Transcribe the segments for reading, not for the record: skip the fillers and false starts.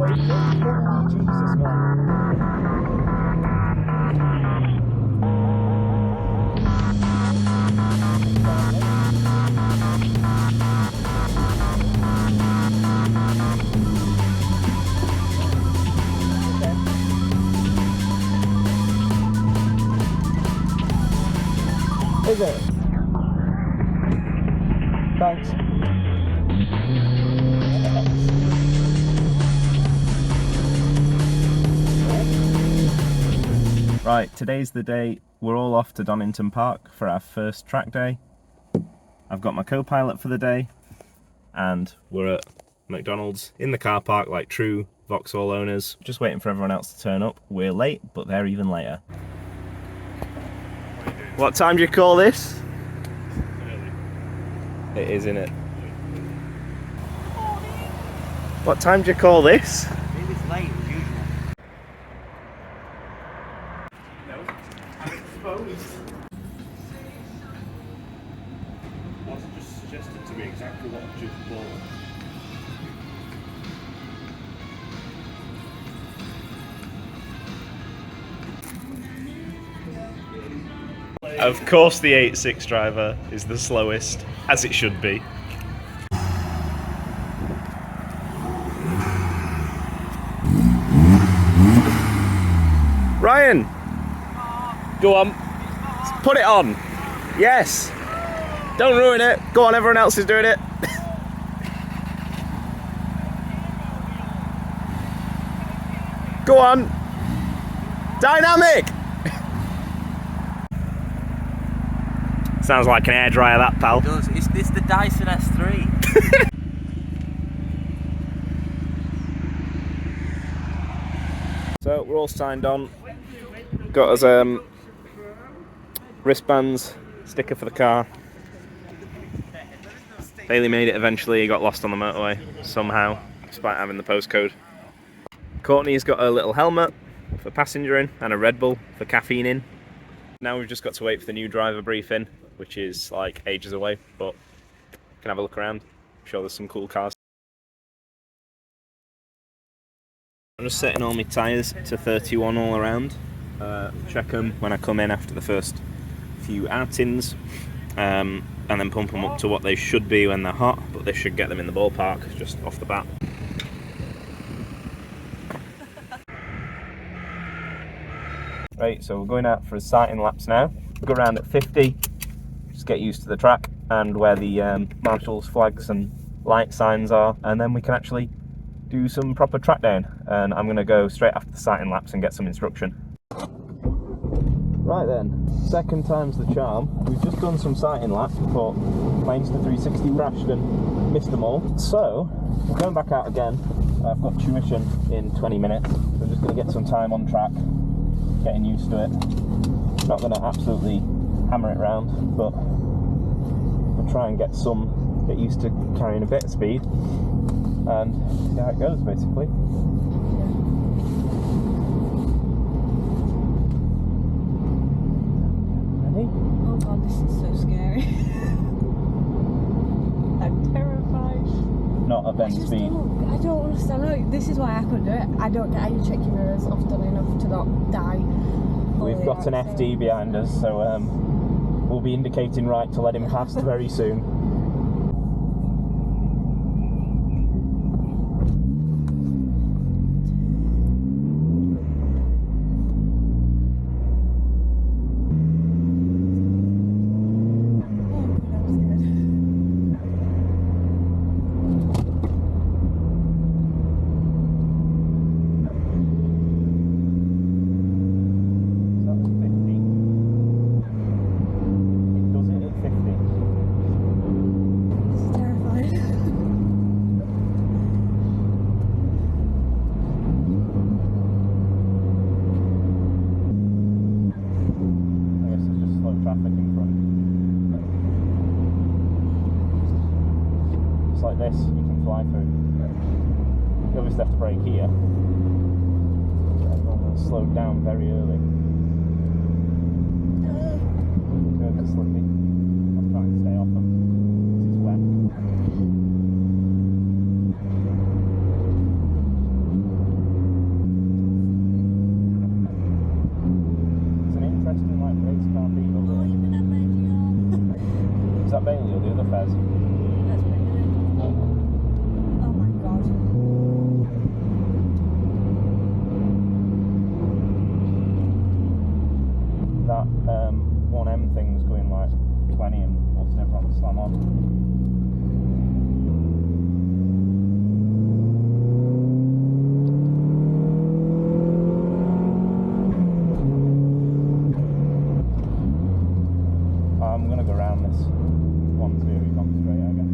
Jesus, man. Is it? Thanks. Right, today's the day. We're all off to Donington Park for our first track day. I've got my co-pilot for the day, and we're at McDonald's in the car park like true Vauxhall owners. Just waiting for everyone else to turn up. We're late, but they're even later. What time do you call this? Early. It is, isn't it? What time do you call this? It's late as usual. No, I'm exposed. What's just suggested to me exactly what just bought. Of course the 8.6 driver is the slowest, as it should be. Ryan! Go on. Put it on. Yes. Don't ruin it. Go on, everyone else is doing it. Go on. Dynamic! Sounds like an airdryer, that, pal. It does. It's the Dyson S3. So we're all signed on. Got us wristbands, sticker for the car. Bailey made it eventually. He got lost on the motorway somehow, despite having the postcode. Courtney's got a little helmet for passenger in and a Red Bull for caffeine in. Now we've just got to wait for the new driver briefing, which is like ages away, but can have a look around. I'm sure there's some cool cars. I'm just setting all my tyres to 31 all around. Check them when I come in after the first few outings, and then pump them up to what they should be when they're hot, but they should get them in the ballpark just off the bat. Right, so we're going out for a sighting laps now. We'll go around at 50, just get used to the track and where the marshals, flags and light signs are, and then we can actually do some proper track down. And I'm going to go straight after the sighting laps and get some instruction. Right then, second time's the charm. We've just done some sighting laps before my Insta360 crashed and missed them all. So, we're going back out again. I've got tuition in 20 minutes, so I'm just going to get some time on track, getting used to it. Not going to absolutely hammer it round, but we'll try and get used to carrying a bit of speed and see how it goes, basically. Oh god, this is so scary. I'm terrified. Not a bend speed. I don't understand. No, this is why I couldn't do it. I don't get how you check your mirrors often enough to not die. We've got an FD behind us, so we'll be indicating right to let him past very soon. Like this, you can fly through. You obviously have to brake here. Everyone will slow down very early. Curves are slippy. I'll try and stay off them. This is wet. tyres. That's pretty good. Oh my god. That 1M thing's going like 20 and what's never on the slam on. I'm gonna go around this 1 series on straight, I guess.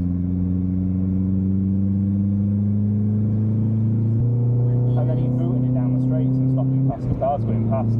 And then he's booting it down the straights and stopping past the cars going past.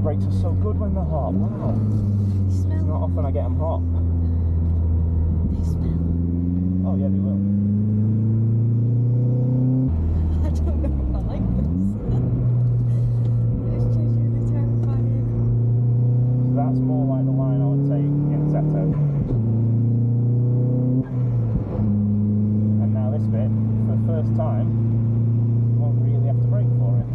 Brakes are so good when they're hot. Wow. It's not often I get them hot. They smell. Oh yeah, they will. I don't know if I like this. It's genuinely terrifying. That's more like the line I would take in a Zetto. And now this bit, for the first time, you won't really have to brake for it.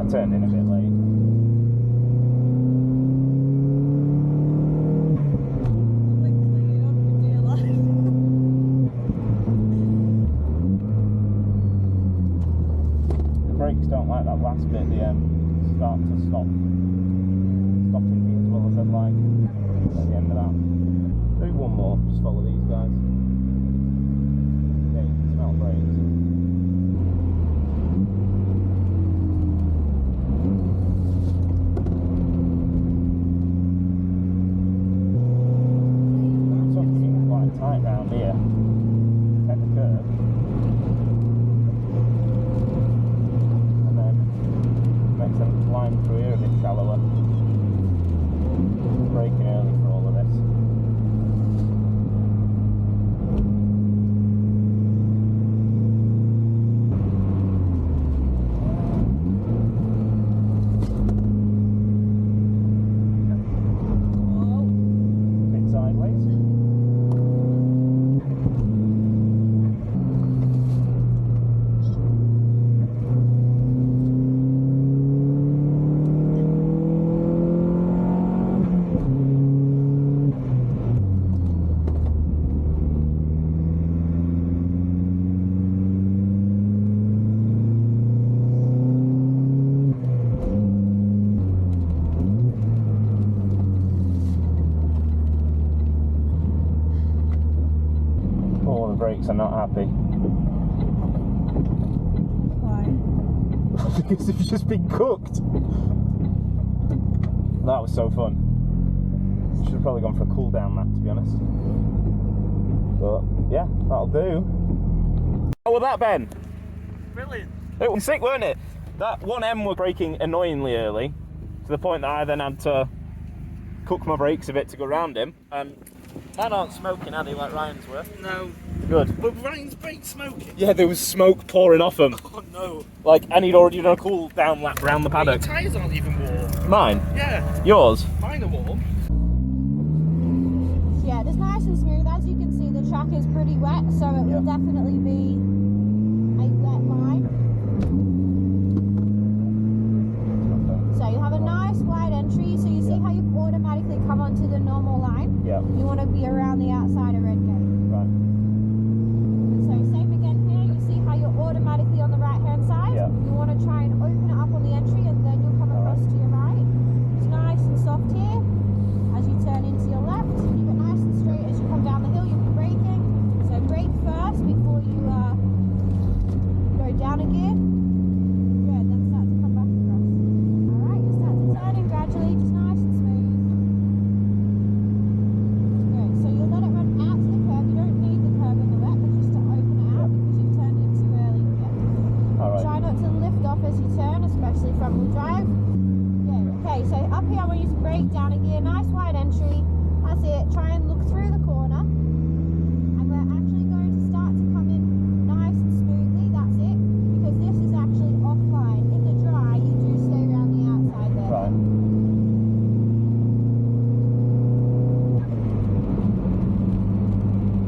Turned in a bit late. The brakes don't like that last bit, the start to stop. Stopping me as well as I'd like at the end of that. Do one more, just follow these guys. Yeah, you can smell brakes. Tight round here, take the curve, and then makes the line through here a bit shallower. Braking early for all of this. Bit sideways. Brakes are not happy. Why? Because they've just been cooked. That was so fun. Should have probably gone for a cool down lap, to be honest. But yeah, that'll do. How was that, Ben? Brilliant. It was sick, weren't it? That 1M was braking annoyingly early, to the point that I then had to cook my brakes a bit to go round him. And mine aren't smoking, are they, like Ryan's were? No. Good. But Ryan's brakes smoking. Yeah, there was smoke pouring off him. Oh no. Like, and he'd already done a cool down lap round the paddock. Your tyres aren't even warm. Mine? Yeah. Yours? Mine are warm. Yeah, it's nice and smooth. As you can see, the track is pretty wet, so it will definitely be a wet line. So you have a nice wide entry, so you see how you automatically come onto the normal line? Yeah. You want to be around the outside of red gate. off as you turn, especially front wheel drive. Good. Okay, so up here I want you to brake down a gear, nice wide entry. That's it. Try and look through the corner. And we're actually going to start to come in nice and smoothly. That's it. Because this is actually offline. In the dry, you do stay around the outside there. Right.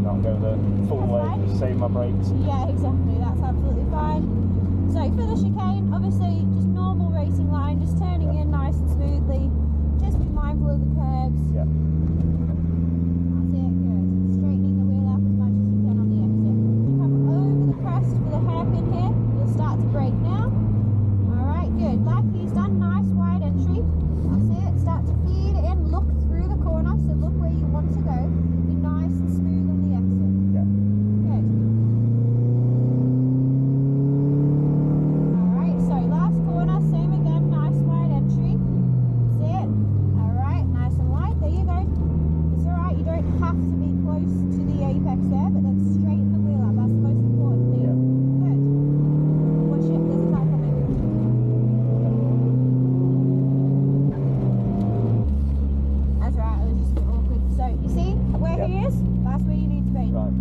Not go the full way, save my brakes. Yeah, exactly. That's absolutely fine. So for the chicane, obviously just normal racing line, just turning in nice and smoothly. Just be mindful of the curbs. Yeah. That's it, good. Straightening the wheel up as much as you can on the exit. You come over the crest for the hairpin here. You'll start to brake now. Alright, good. Like he's done, nice wide entry. That's it. Start to feed it in, look through the corner, so look where you want to go. Be nice and smooth on the exit. Yeah. Good. Alright, so last corner, same again, nice wide entry. That's it. Alright, nice and wide. There you go. It's alright, you don't have to be close to the apex there, but then straighten the wheel up. That's the most important thing. Yeah. Good. Watch it, there's a car coming. That's right, it was just all good. So, you see where Yeah. he is? That's where you need to be. Right.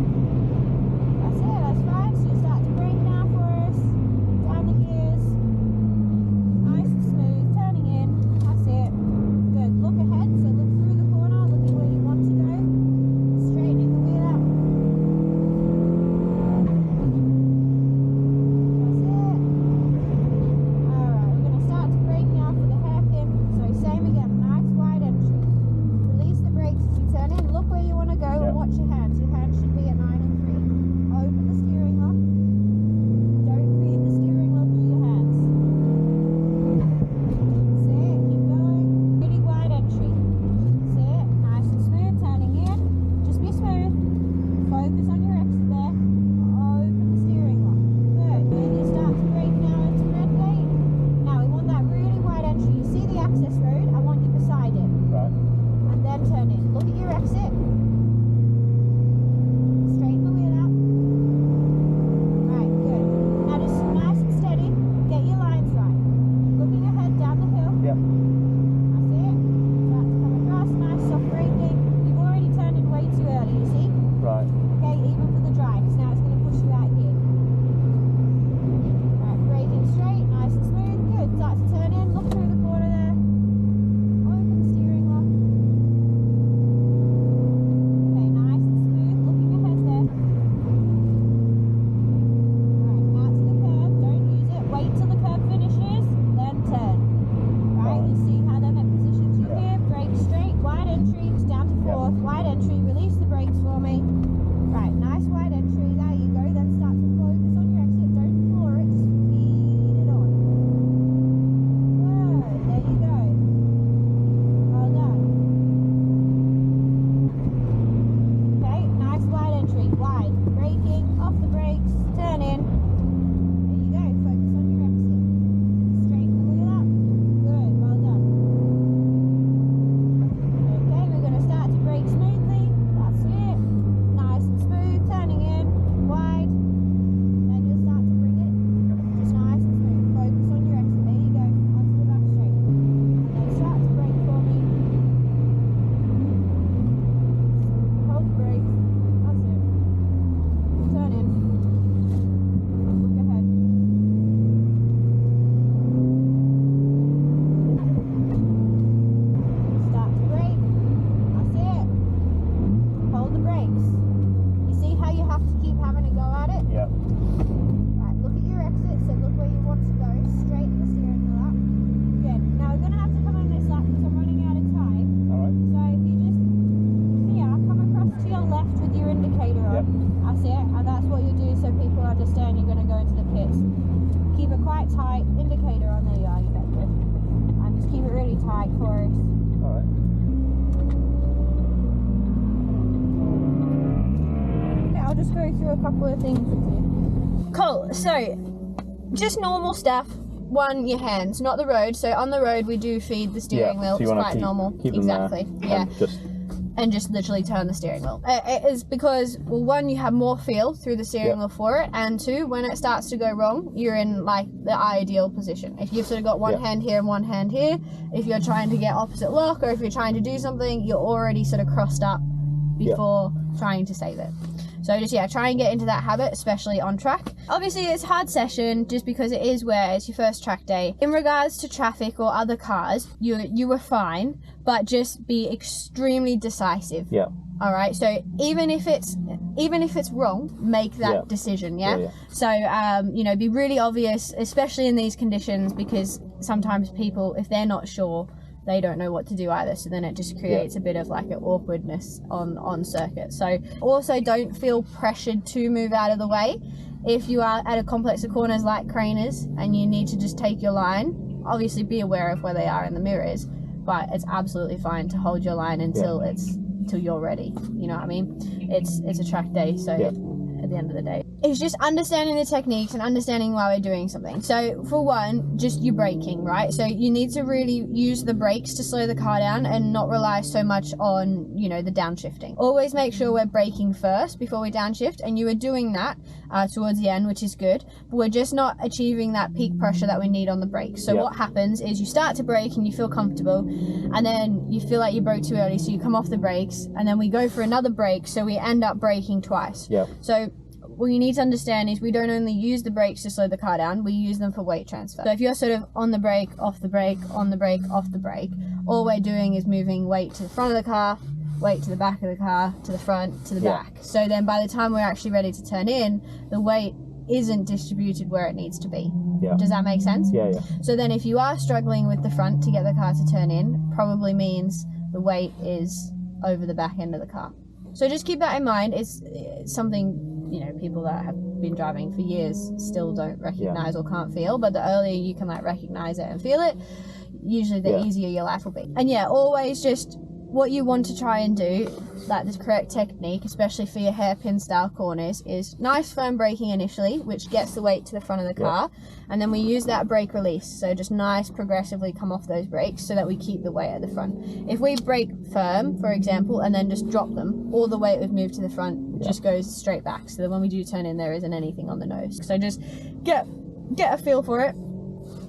That's it, that's fine. So you start to brake now for us. Down the gears. Nice and smooth. Turning in. That's it. Good. Look ahead. So look through the corner. Looking where you want to go. Straightening the wheel out. That's it. Alright, we're going to start to brake now for the hairpin. So same again. Nice wide entry. Release the brakes as you turn in. Look where you want to go Yeah. and watch your hands. Your hands should be at 9 and 3. Open the steering lock. Don't feed the steering wheel through your hands. That's it. Keep going. Really wide entry. That's it. Nice and smooth. Turning in. Just be smooth. Focus on your exit there. Open the steering lock. Good. Good. You start to brake now into red light. Now we want that really wide entry. You see the access road? I want you beside it. Right. And then turn in. Look at your exit. Straighten the wheel out. Right, good. Now just nice and steady. Get your lines right. Looking ahead down the hill. Yeah. That's it. Start to come across. Nice soft braking. You've already turned in way too early, you see? Right. Okay, even for the drive, because now it's going to push you out here. Right, braking straight, nice and smooth. Good. Start to turn in. Look through the corner there. Open the steering lock. Okay, nice and smooth. Looking ahead there. Right, out to the curb. Don't use it. Wait till the curb finishes, then turn. Right, you see how then it positions you Yeah. here. Brake straight, wide entry, down to Yeah. fourth. Wide entry, release the brakes for me. Right, nice wide entry. There you go. Then start to focus on your exit. Don't floor it. Just feed it on. Good. There you go. Well done. Okay, nice wide entry. Wide. Braking. Off the brakes. Turn in. There you go. Focus on your exit. Straighten the wheel up. Good. Well done. Okay, we're going to start to brake smoothly. That's it. Nice and smooth. Turning in. Wide. Then you'll start to bring it. Just nice and smooth. Focus on your exit. There you go. Onto the back straight. And then start to brake for me. Hold the brakes. That's it. Turn in. Look ahead. Start to brake. That's it. Hold the brakes. You see how you have to keep having a go at it? Yeah. Right, look at your exit, so look where you want to go. Straighten the steering wheel up. Good. Now we're going to have to come on this lap because I'm running out of time. Alright. So if you just, here, come across to your left with your indicator on. Yep. That's it. And that's what you do so people understand you're going to go into the pits. Keep it quite tight. Indicator on. There you are. You got it. And just keep it really tight for us. Alright. Okay, I'll just go through a couple of things with you. Cool. So, just normal stuff. One, your hands, not the road. So on the road we do feed the steering wheel. So you It's want quite to normal. keep them Exactly. there Yeah. and just and just literally turn the steering wheel. It is because, well, one, you have more feel through the steering wheel for it, and two, when it starts to go wrong, you're in like the ideal position. If you've sort of got one hand here and one hand here, if you're trying to get opposite lock, or if you're trying to do something, you're already sort of crossed up before trying to save it. So just, try and get into that habit, especially on track. Obviously, it's a hard session just because it is where it's your first track day. In regards to traffic or other cars, you were fine, but just be extremely decisive. Yeah. All right. So even if it's wrong, make that decision. Yeah. So be really obvious, especially in these conditions, because sometimes people, if they're not sure, they don't know what to do either, so then it just creates a bit of like an awkwardness on circuit. So also don't feel pressured to move out of the way. If you are at a complex of corners like Craners and you need to just take your line, obviously be aware of where they are in the mirrors, but it's absolutely fine to hold your line until you're ready. You know what I mean? It's a track day, so at the end of the day, it's just understanding the techniques and understanding why we're doing something. So for one, just your braking, right? So you need to really use the brakes to slow the car down and not rely so much on, the downshifting. Always make sure we're braking first before we downshift, and you are doing that towards the end, which is good, but we're just not achieving that peak pressure that we need on the brakes. So what happens is you start to brake and you feel comfortable, and then you feel like you broke too early, so you come off the brakes, and then we go for another brake, so we end up braking twice. So what you need to understand is we don't only use the brakes to slow the car down, we use them for weight transfer. So if you're sort of on the brake, off the brake, on the brake, off the brake, all we're doing is moving weight to the front of the car, weight to the back of the car, to the front, to the back. So then by the time we're actually ready to turn in, the weight isn't distributed where it needs to be. Does that make sense? So then if you are struggling with the front to get the car to turn in, probably means the weight is over the back end of the car. So just keep that in mind. It's something people that have been driving for years still don't recognize or can't feel, but the earlier you can recognize it and feel it, usually the easier your life will be. And always just what you want to try and do, the correct technique, especially for your hairpin style corners, is nice firm braking initially, which gets the weight to the front of the car, and then we use that brake release, so just nice progressively come off those brakes so that we keep the weight at the front. If we brake firm, for example, and then just drop them, all the weight we've moved to the front just goes straight back, so that when we do turn in, there isn't anything on the nose. So just get a feel for it.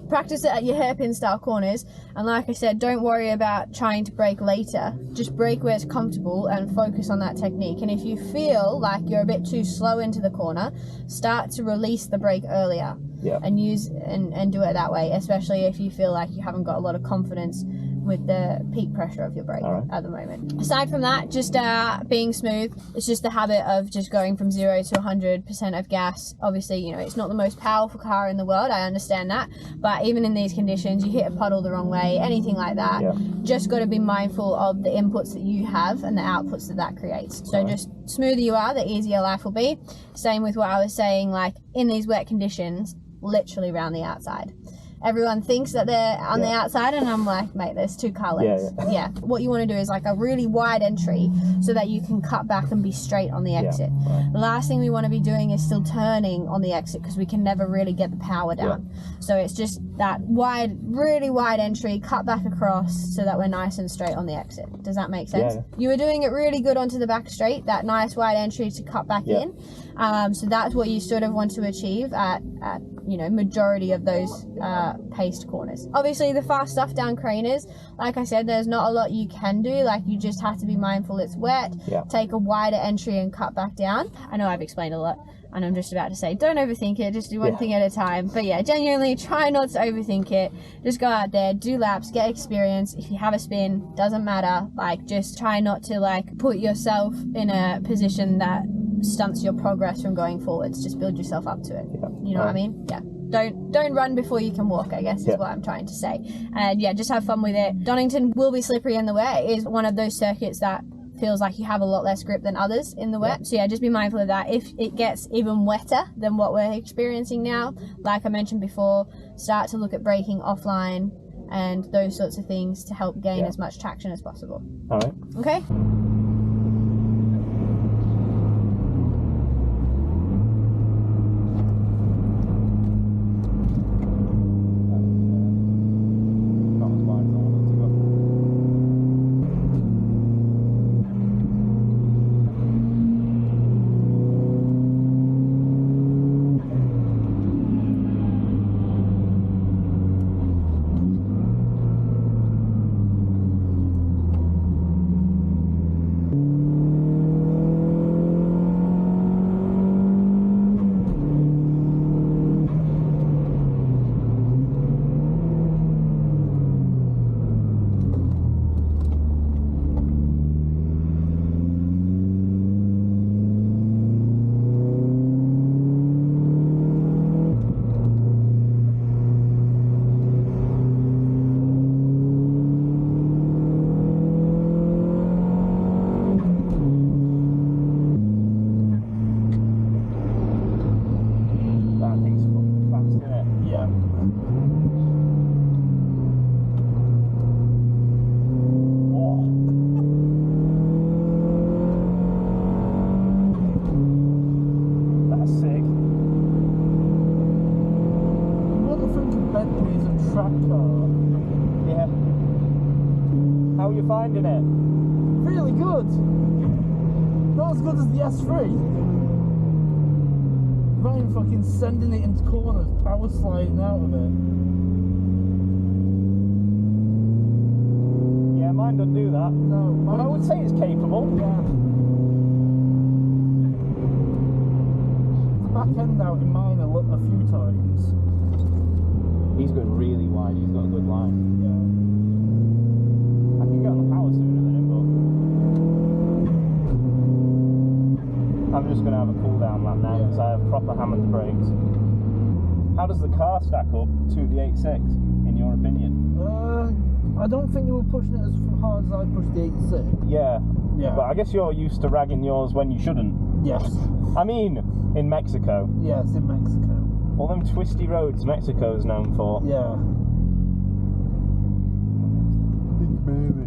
Practice it at your hairpin style corners, and like I said, don't worry about trying to brake later. Just brake where it's comfortable and focus on that technique. And if you feel like you're a bit too slow into the corner, start to release the brake earlier and use and do it that way, especially if you feel like you haven't got a lot of confidence with the peak pressure of your brake at the moment. Aside from that, just being smooth. It's just the habit of just going from 0 to 100% of gas. Obviously, it's not the most powerful car in the world, I understand that, but even in these conditions, you hit a puddle the wrong way, anything like that, just got to be mindful of the inputs that you have and the outputs that creates. So just smoother you are, the easier life will be. Same with what I was saying, in these wet conditions, literally round the outside. Everyone thinks that they're on the outside, and I'm like, mate, there's 2 car lengths. What you want to do is a really wide entry so that you can cut back and be straight on the exit. The last thing we want to be doing is still turning on the exit, because we can never really get the power down. So it's just that wide, really wide entry, cut back across so that we're nice and straight on the exit. Does that make sense? You were doing it really good onto the back straight, that nice wide entry to cut back in. So that's what you sort of want to achieve at majority of those paced corners. Obviously the fast stuff down Craners, like I said, there's not a lot you can do. You just have to be mindful it's wet, take a wider entry and cut back down. I know I've explained a lot, and I'm just about to say, don't overthink it, just do one thing at a time. But genuinely try not to overthink it. Just go out there, do laps, get experience. If you have a spin, doesn't matter. Just try not to put yourself in a position that stunts your progress from going forwards. Just build yourself up to it. You know what I mean? Don't run before you can walk, I guess is what I'm trying to say. And just have fun with it. Donington will be slippery in the wet. It is one of those circuits that feels like you have a lot less grip than others in the wet. So just be mindful of that. If it gets even wetter than what we're experiencing now, like I mentioned before, start to look at braking offline and those sorts of things to help gain as much traction as possible. All right. Okay. How are you finding it? Really good. Not as good as the S3. Ryan fucking sending it into corners, power sliding out of it. Yeah, mine doesn't do that. No, But I would say it's capable. Yeah. The back end out in mine a few times. He's going really wide, he's got a good line. Yeah. I can get on the power sooner than him, but I'm just going to have a cool down lap now because I have proper hammered the brakes. How does the car stack up to the 86 in your opinion? I don't think you were pushing it as hard as I pushed the 86. Yeah. Yeah. But I guess you're used to ragging yours when you shouldn't. Yes. I mean, in Mexico. Yes, in Mexico. All them twisty roads Mexico's known for. Yeah. Big baby.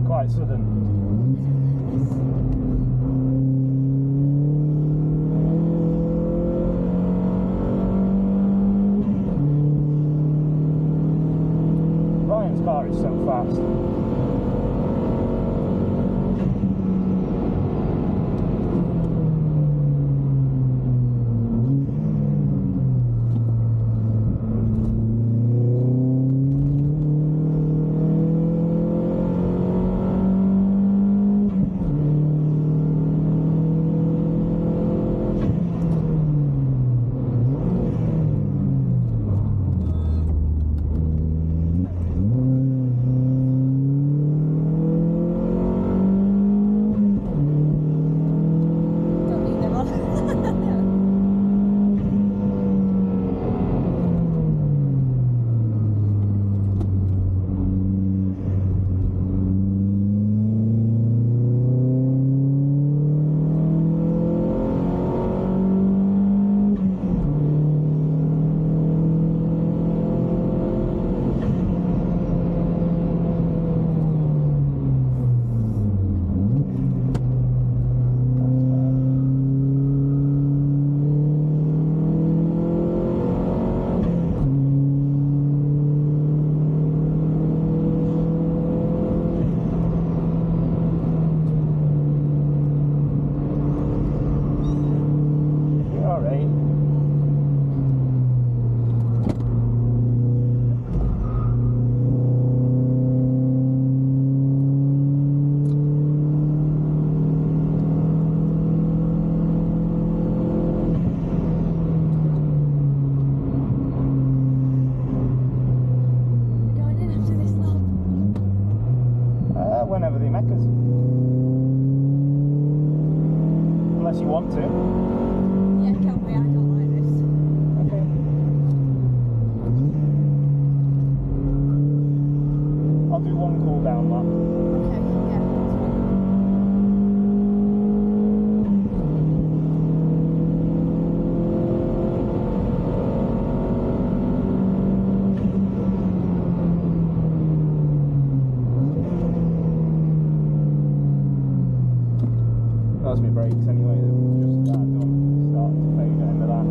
Quite sudden. Ryan's car is so fast. Unless you want to. Yeah, can we? I don't like this. Okay. I'll do one cool down lap. Okay, yeah, that's fine. That's my brakes anyway, they've just done. Start to fade into that.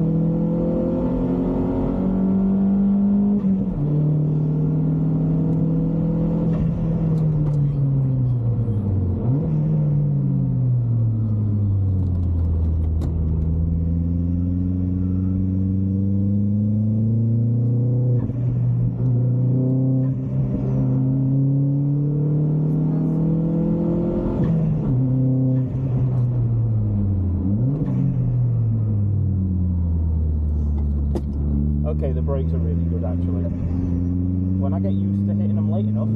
Okay, the brakes are really good actually. When I get used to hitting them late enough.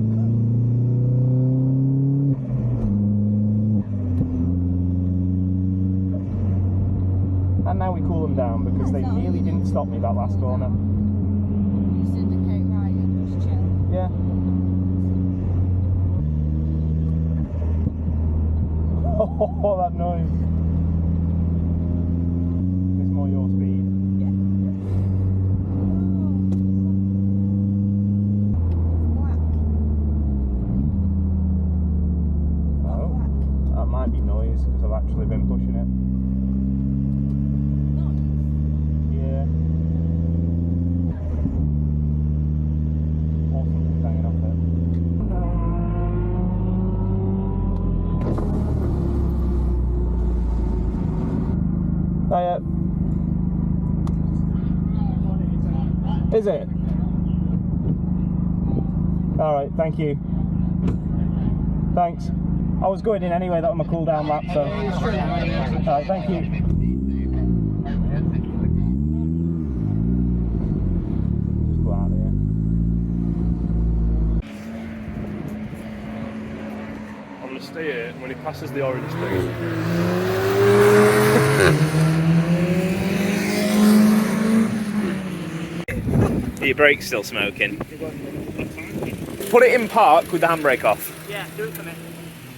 And now we cool them down because they nearly didn't stop me that last corner. You syndicate right and just chill. Yeah. Oh, that noise. It's more your speed. That might be noise because I've actually been pushing it. Yeah. Or something's hanging off it. Oh yeah. Is it? Alright, thank you. Thanks. I was going in anyway, that was my cool down lap, so. Alright, thank you. Just go out of here. I'm going to stay here, and when he passes the orange thing, Are your brakes still smoking? Put it in park with the handbrake off. Yeah, do it for me.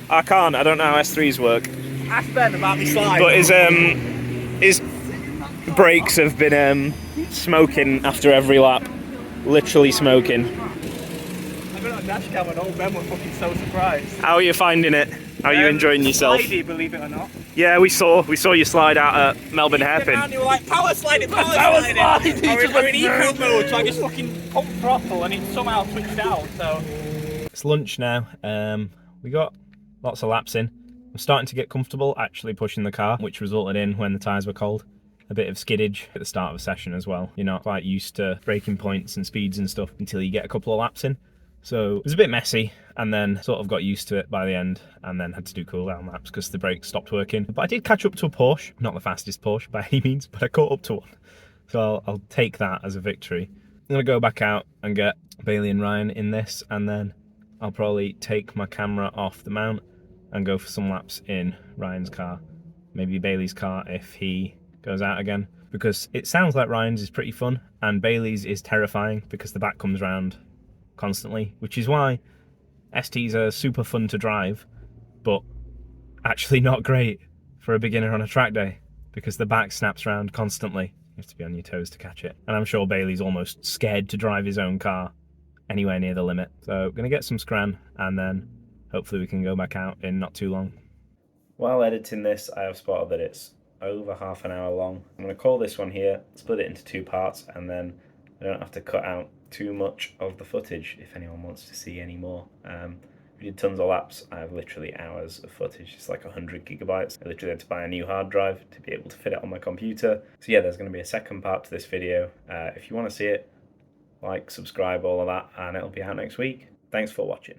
I can't, I don't know how S3s work. Ask Ben about this slide. But his brakes have been smoking after every lap. Literally smoking. I got on dash cam and all Ben were fucking so surprised. How are you finding it? How are you enjoying yourself? Slidey, believe it or not. Yeah, we saw you slide out at Melbourne Hairpin. And you were like, power sliding, power sliding. I'm in eco mode, so I just fucking pump throttle and it somehow switched out, so. It's lunch now. We got lots of laps in. I'm starting to get comfortable actually pushing the car, which resulted in, when the tyres were cold, a bit of skiddage at the start of a session as well. You're not quite used to braking points and speeds and stuff until you get a couple of laps in. So it was a bit messy, and then sort of got used to it by the end, and then had to do cool down laps because the brakes stopped working. But I did catch up to a Porsche, not the fastest Porsche by any means, but I caught up to one. So I'll take that as a victory. I'm gonna go back out and get Bailey and Ryan in this, and then I'll probably take my camera off the mount and go for some laps in Ryan's car, maybe Bailey's car if he goes out again, because it sounds like Ryan's is pretty fun and Bailey's is terrifying because the back comes round constantly, which is why STs are super fun to drive, but actually not great for a beginner on a track day because the back snaps round constantly. You have to be on your toes to catch it. And I'm sure Bailey's almost scared to drive his own car anywhere near the limit. So I'm gonna get some scran and then hopefully we can go back out in not too long. While editing this, I have spotted that it's over half an hour long. I'm gonna call this one here, split it into two parts, and then I don't have to cut out too much of the footage if anyone wants to see any more. We did tons of laps. I have literally hours of footage. It's like 100 gigabytes. I literally had to buy a new hard drive to be able to fit it on my computer. So yeah, there's going to be a second part to this video. If you want to see it, like, subscribe, all of that, and it'll be out next week. Thanks for watching.